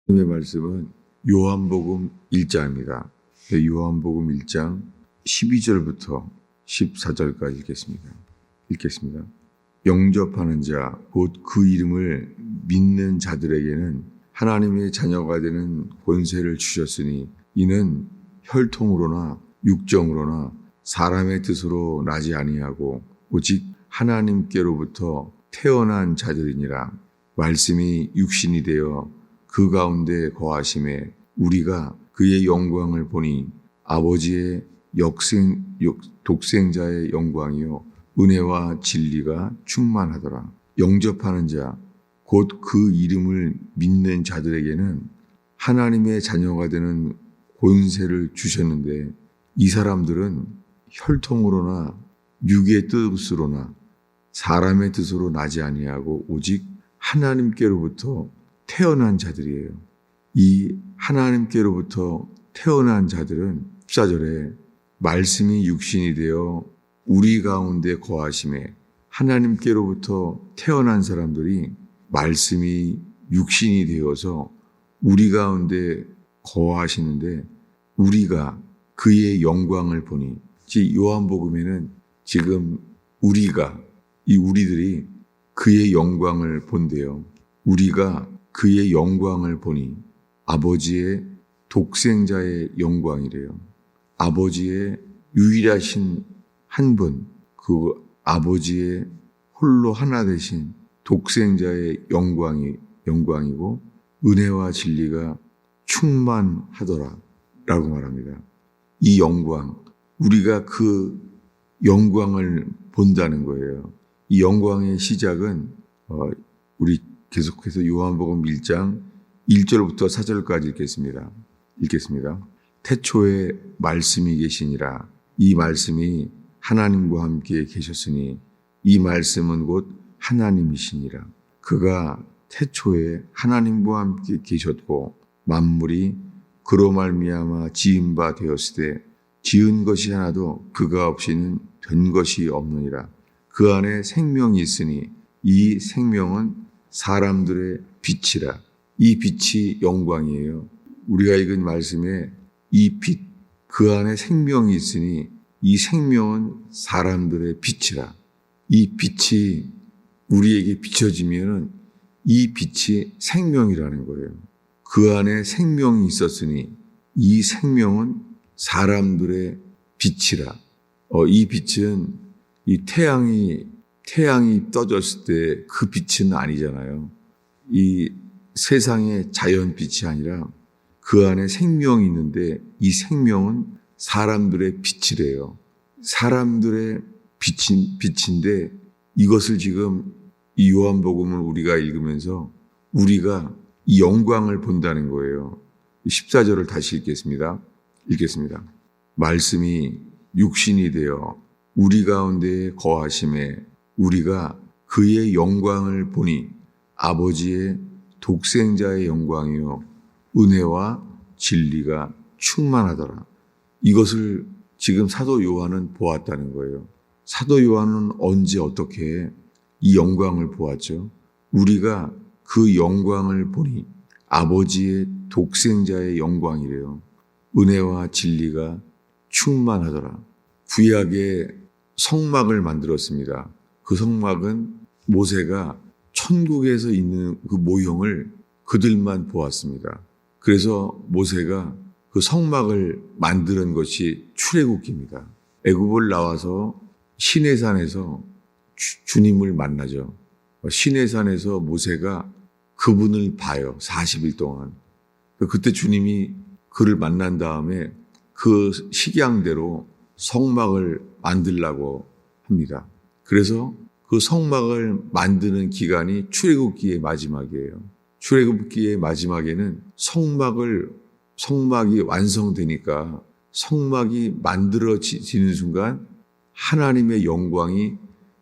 오늘의 말씀은 요한복음 1장입니다. 요한복음 1장 12절부터 14절까지 읽겠습니다. 영접하는 자, 곧 그 이름을 믿는 자들에게는 하나님의 자녀가 되는 권세를 주셨으니 이는 혈통으로나 육정으로나 사람의 뜻으로 나지 아니하고 오직 하나님께로부터 태어난 자들이니라. 말씀이 육신이 되어 그 가운데 거하심에 우리가 그의 영광을 보니 아버지의 독생자의 영광이요 은혜와 진리가 충만하더라. 영접하는 자, 곧 그 이름을 믿는 자들에게는 하나님의 자녀가 되는 권세를 주셨는데 이 사람들은 혈통으로나 육의 뜻으로나 사람의 뜻으로 나지 아니하고 오직 하나님께로부터 태어난 자들이에요. 이 하나님께로부터 태어난 자들은 14절에 말씀이 육신이 되어 우리 가운데 거하심에 하나님께로부터 태어난 사람들이 말씀이 육신이 되어서 우리 가운데 거하시는데 우리가 그의 영광을 보니 요한복음에는 지금 우리들이 그의 영광을 본대요. 우리가 그의 영광을 보니 아버지의 독생자의 영광이래요. 아버지의 유일하신 한 분, 그 아버지의 홀로 하나 되신 독생자의 영광이고 은혜와 진리가 충만하더라 라고 말합니다. 이 영광, 우리가 그 영광을 본다는 거예요. 이 영광의 시작은 우리 계속해서 요한복음 1장 1절부터 4절까지 읽겠습니다. 태초에 말씀이 계시니라. 이 말씀이 하나님과 함께 계셨으니 이 말씀은 곧 하나님이시니라. 그가 태초에 하나님과 함께 계셨고 만물이 그로 말미암아 지은 바 되었으되 지은 것이 하나도 그가 없이는 된 것이 없느니라. 그 안에 생명이 있으니 이 생명은 사람들의 빛이라. 이 빛이 영광이에요. 우리가 읽은 말씀에 이 빛, 그 안에 생명이 있으니 이 생명은 사람들의 빛이라. 이 빛이 우리에게 비춰지면 이 빛이 생명이라는 거예요. 그 안에 생명이 있었으니 이 생명은 사람들의 빛이라. 이 빛은 이 태양이 떠졌을 때 그 빛은 아니잖아요. 이 세상의 자연빛이 아니라 그 안에 생명이 있는데 이 생명은 사람들의 빛이래요. 사람들의 빛인데 이것을 지금 이 요한복음을 우리가 읽으면서 우리가 이 영광을 본다는 거예요. 14절을 다시 읽겠습니다. 말씀이 육신이 되어 우리 가운데 거하심에 우리가 그의 영광을 보니 아버지의 독생자의 영광이요 은혜와 진리가 충만하더라. 이것을 지금 사도 요한은 보았다는 거예요. 사도 요한은 언제 어떻게 이 영광을 보았죠? 우리가 그 영광을 보니 아버지의 독생자의 영광이래요. 은혜와 진리가 충만하더라. 구약의 성막을 만들었습니다. 그 성막은 모세가 천국에서 있는 그 모형을 그들만 보았습니다. 그래서 모세가 그 성막을 만드는 것이 출애굽기입니다. 애굽을 나와서 시내산에서 주님을 만나죠. 시내산에서 모세가 그분을 봐요. 40일 동안. 그때 주님이 그를 만난 다음에 그 식양대로 성막을 만들라고 합니다. 그래서 그 성막을 만드는 기간이 출애굽기의 마지막이에요. 출애굽기의 마지막에는 성막이 완성되니까 성막이 만들어지는 순간 하나님의 영광이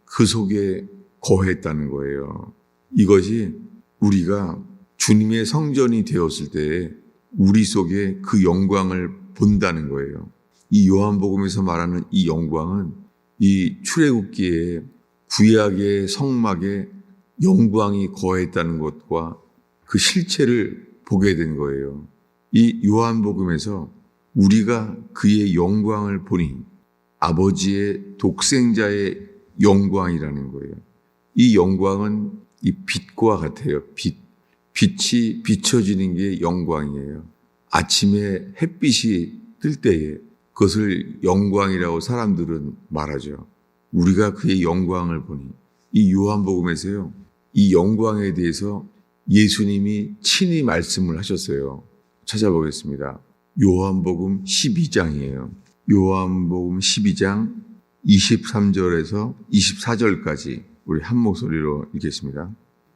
그 속에 거했다는 거예요. 이것이 우리가 주님의 성전이 되었을 때 우리 속에 그 영광을 본다는 거예요. 이 요한복음에서 말하는 이 영광은 이 출애굽기에 구약의 성막에 영광이 거했다는 것과 그 실체를 보게 된 거예요. 이 요한복음에서 우리가 그의 영광을 보니 아버지의 독생자의 영광이라는 거예요. 이 영광은 이 빛과 같아요. 빛이 비춰지는 게 영광이에요. 아침에 햇빛이 뜰 때에 그것을 영광이라고 사람들은 말하죠. 우리가 그의 영광을 보니 이 요한복음에서요. 이 영광에 대해서 예수님이 친히 말씀을 하셨어요. 찾아보겠습니다. 요한복음 12장이에요. 요한복음 12장 23절에서 24절까지 우리 한 목소리로 읽겠습니다.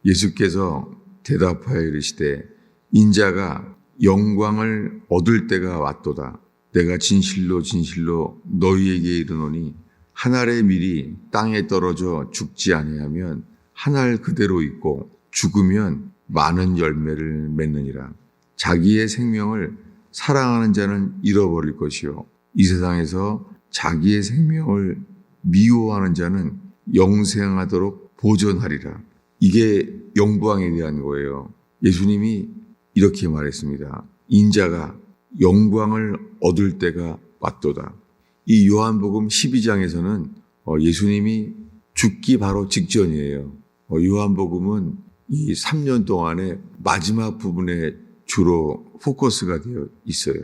예수께서 대답하여 이르시되 인자가 영광을 얻을 때가 왔도다. 내가 진실로 진실로 너희에게 이르노니 한 알의 밀이 땅에 떨어져 죽지 아니하면 한 알 그대로 있고 죽으면 많은 열매를 맺느니라. 자기의 생명을 사랑하는 자는 잃어버릴 것이요 이 세상에서 자기의 생명을 미워하는 자는 영생하도록 보존하리라. 이게 영광에 대한 거예요. 예수님이 이렇게 말했습니다. 인자가 영광을 얻을 때가 왔도다. 이 요한복음 12장에서는 예수님이 죽기 바로 직전이에요. 요한복음은 이 3년 동안의 마지막 부분에 주로 포커스가 되어 있어요.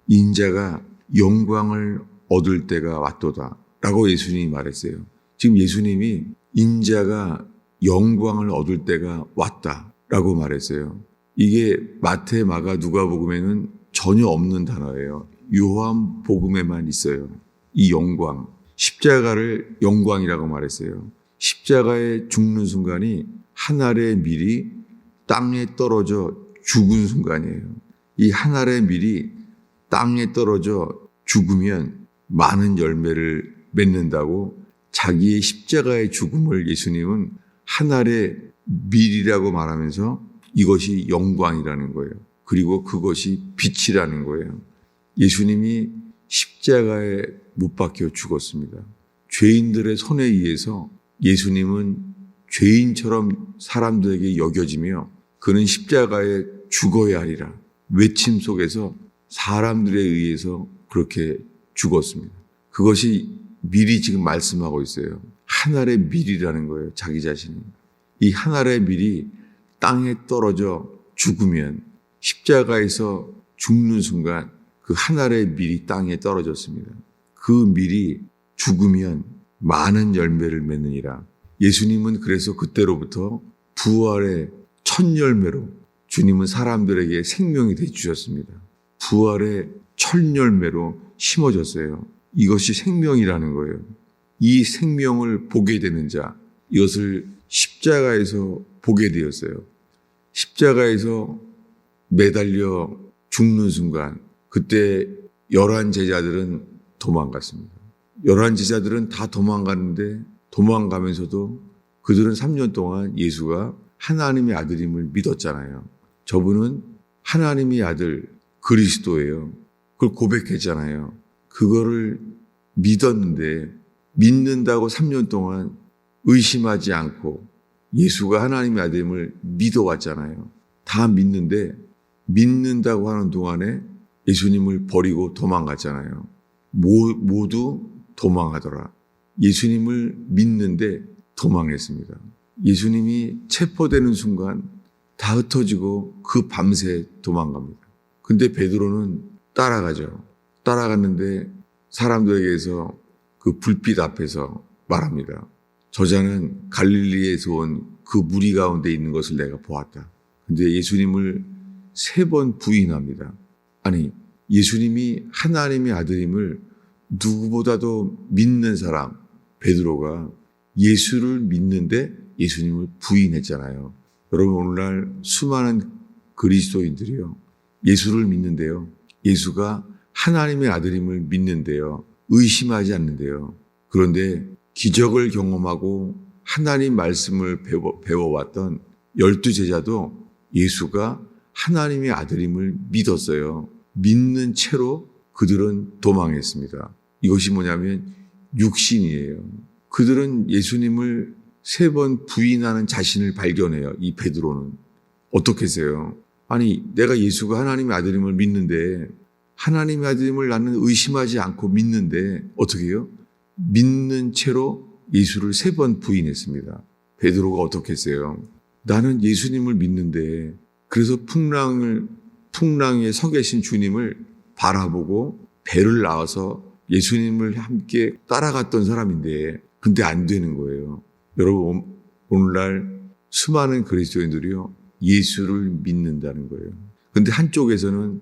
인자가 영광을 얻을 때가 왔도다 라고 예수님이 말했어요. 지금 예수님이 인자가 영광을 얻을 때가 왔다 라고 말했어요. 이게 마태, 마가, 누가복음에는 전혀 없는 단어예요. 요한복음에만 있어요. 이 영광, 십자가를 영광이라고 말했어요. 십자가에 죽는 순간이 한 알의 밀이 땅에 떨어져 죽은 순간이에요. 이 한 알의 밀이 땅에 떨어져 죽으면 많은 열매를 맺는다고 자기의 십자가의 죽음을 예수님은 한 알의 밀이라고 말하면서 이것이 영광이라는 거예요. 그리고 그것이 빛이라는 거예요. 예수님이 십자가에 못 박혀 죽었습니다. 죄인들의 손에 의해서 예수님은 죄인처럼 사람들에게 여겨지며 그는 십자가에 죽어야 하리라 외침 속에서 사람들에 의해서 그렇게 죽었습니다. 그것이 미리 지금 말씀하고 있어요. 한 알의 밀이라는 거예요. 자기 자신이. 이 한 알의 밀이 땅에 떨어져 죽으면 십자가에서 죽는 순간 그 한 알의 밀이 땅에 떨어졌습니다. 그 밀이 죽으면 많은 열매를 맺느니라. 예수님은 그래서 그때로부터 부활의 첫 열매로 주님은 사람들에게 생명이 되주셨습니다. 부활의 첫 열매로 심어졌어요. 이것이 생명이라는 거예요. 이 생명을 보게 되는 자, 이것을 십자가에서 보게 되었어요. 십자가에서 매달려 죽는 순간 그때 11 제자들은 도망갔습니다. 11 제자들은 다 도망갔는데 도망가면서도 그들은 3년 동안 예수가 하나님의 아들임을 믿었잖아요. 저분은 하나님의 아들 그리스도예요. 그걸 고백했잖아요. 그거를 믿었는데 믿는다고 3년 동안 의심하지 않고 예수가 하나님의 아들임을 믿어왔잖아요. 다 믿는데 믿는다고 하는 동안에 예수님을 버리고 도망갔잖아요. 모두 도망하더라. 예수님을 믿는데 도망했습니다. 예수님이 체포되는 순간 다 흩어지고 그 밤새 도망갑니다. 근데 베드로는 따라가죠. 따라갔는데 사람들에게서 그 불빛 앞에서 말합니다. 저자는 갈릴리에서 온 그 무리 가운데 있는 것을 내가 보았다. 근데 예수님을 3번 부인합니다. 아니, 예수님이 하나님의 아들임을 누구보다도 믿는 사람 베드로가 예수를 믿는데 예수님을 부인했잖아요. 여러분, 오늘날 수많은 그리스도인들이요, 예수를 믿는데요, 예수가 하나님의 아들임을 믿는데요, 의심하지 않는데요. 그런데 기적을 경험하고 하나님 말씀을 배워왔던 12 제자도 예수가 하나님의 아들임을 믿었어요. 믿는 채로 그들은 도망했습니다. 이것이 뭐냐면 육신이에요. 그들은 예수님을 3번 부인하는 자신을 발견해요. 이 베드로는. 어떻게 했어요? 아니, 내가 예수가 하나님의 아들임을 믿는데, 하나님의 아들임을 나는 의심하지 않고 믿는데 어떻게 해요? 믿는 채로 예수를 3번 부인했습니다. 베드로가 어떻게 했어요? 나는 예수님을 믿는데, 그래서 풍랑 위에 서 계신 주님을 바라보고 배를 나와서 예수님을 함께 따라갔던 사람인데, 근데 안 되는 거예요. 여러분, 오늘날 수많은 그리스도인들이요, 예수를 믿는다는 거예요. 근데 한쪽에서는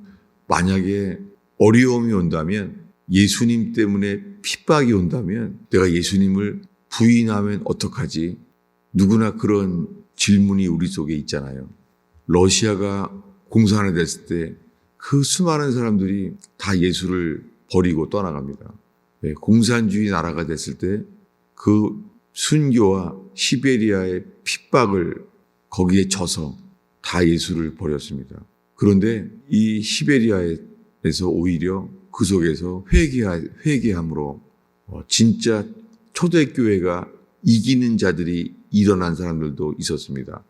만약에 어려움이 온다면, 예수님 때문에 핍박이 온다면 내가 예수님을 부인하면 어떡하지? 누구나 그런 질문이 우리 속에 있잖아요. 러시아가 공산화 됐을 때 그 수많은 사람들이 다 예수를 버리고 떠나갑니다. 공산주의 나라가 됐을 때 그 순교와 시베리아의 핍박을 거기에 져서 다 예수를 버렸습니다. 그런데 이 시베리아에서 오히려 그 속에서 회개함으로 진짜 초대교회가 이기는 자들이 일어난 사람들도 있었습니다.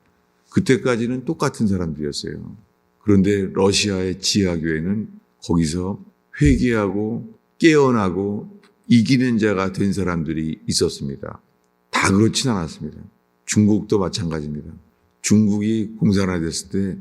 그때까지는 똑같은 사람들이었어요. 그런데 러시아의 지하교회는 거기서 회개하고 깨어나고 이기는 자가 된 사람들이 있었습니다. 다 그렇진 않았습니다. 중국도 마찬가지입니다. 중국이 공산화됐을 때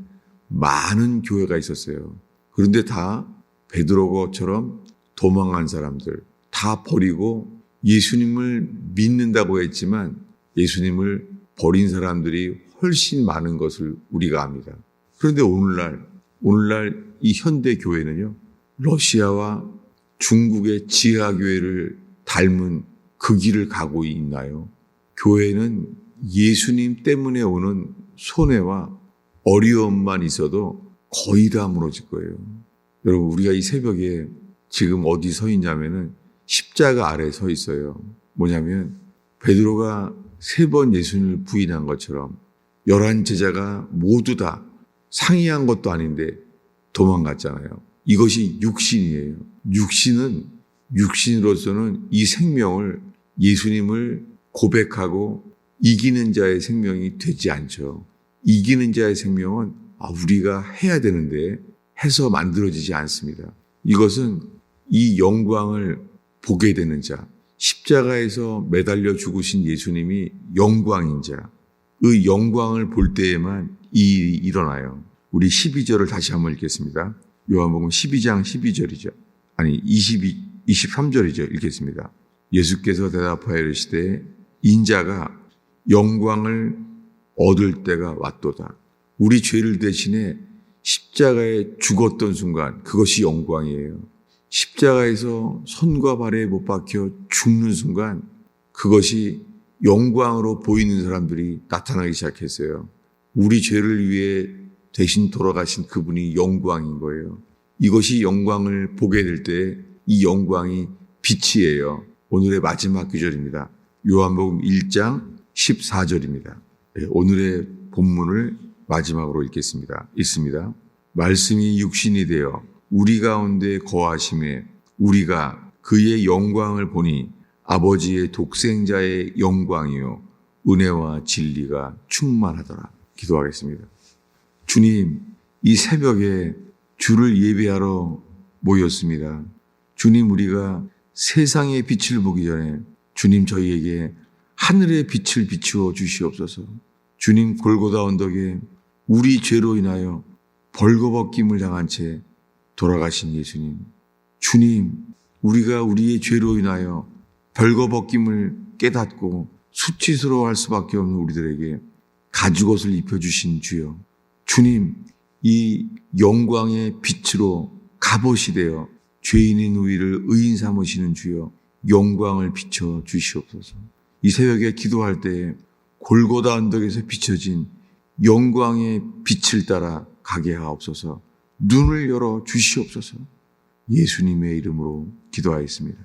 많은 교회가 있었어요. 그런데 다 베드로처럼 도망한 사람들, 다 버리고 예수님을 믿는다고 했지만 예수님을 버린 사람들이 훨씬 많은 것을 우리가 압니다. 그런데 오늘날 이 현대 교회는요, 러시아와 중국의 지하교회를 닮은 그 길을 가고 있나요? 교회는 예수님 때문에 오는 손해와 어려움만 있어도 거의 다 무너질 거예요. 여러분, 우리가 이 새벽에 지금 어디 서 있냐면은 십자가 아래 서 있어요. 뭐냐면 베드로가 3번 예수님을 부인한 것처럼 11 제자가 모두 다 상의한 것도 아닌데 도망갔잖아요. 이것이 육신이에요. 육신으로서는 이 생명을, 예수님을 고백하고 이기는 자의 생명이 되지 않죠. 이기는 자의 생명은 우리가 해야 되는데 해서 만들어지지 않습니다. 이것은 이 영광을 보게 되는 자, 십자가에서 매달려 죽으신 예수님이 영광인 자, 그 영광을 볼 때에만 이 일이 일어나요. 우리 12절을 다시 한번 읽겠습니다. 요한복음 12장 12절이죠. 아니 23절이죠. 읽겠습니다. 예수께서 대답하여 이르시되 인자가 영광을 얻을 때가 왔도다. 우리 죄를 대신해 십자가에 죽었던 순간, 그것이 영광이에요. 십자가에서 손과 발에 못 박혀 죽는 순간, 그것이 영광으로 보이는 사람들이 나타나기 시작했어요. 우리 죄를 위해 대신 돌아가신 그분이 영광인 거예요. 이것이 영광을 보게 될 때 이 영광이 빛이에요. 오늘의 마지막 구절입니다. 요한복음 1장 14절입니다. 오늘의 본문을 마지막으로 읽겠습니다. 읽습니다. 말씀이 육신이 되어 우리 가운데 거하심에 우리가 그의 영광을 보니 아버지의 독생자의 영광이요 은혜와 진리가 충만하더라. 기도하겠습니다. 주님, 이 새벽에 주를 예배하러 모였습니다. 주님, 우리가 세상의 빛을 보기 전에 주님 저희에게 하늘의 빛을 비추어 주시옵소서. 주님, 골고다 언덕에 우리 죄로 인하여 벌거벗김을 당한 채 돌아가신 예수님. 주님, 우리가 우리의 죄로 인하여 벌거벗김을 깨닫고 수치스러워할 수밖에 없는 우리들에게 가죽옷을 입혀주신 주여. 주님, 이 영광의 빛으로 갑옷이 되어 죄인인 우리를 의인 삼으시는 주여, 영광을 비춰 주시옵소서. 이 새벽에 기도할 때에 골고다 언덕에서 비춰진 영광의 빛을 따라 가게 하옵소서. 눈을 열어 주시옵소서. 예수님의 이름으로 기도하였습니다.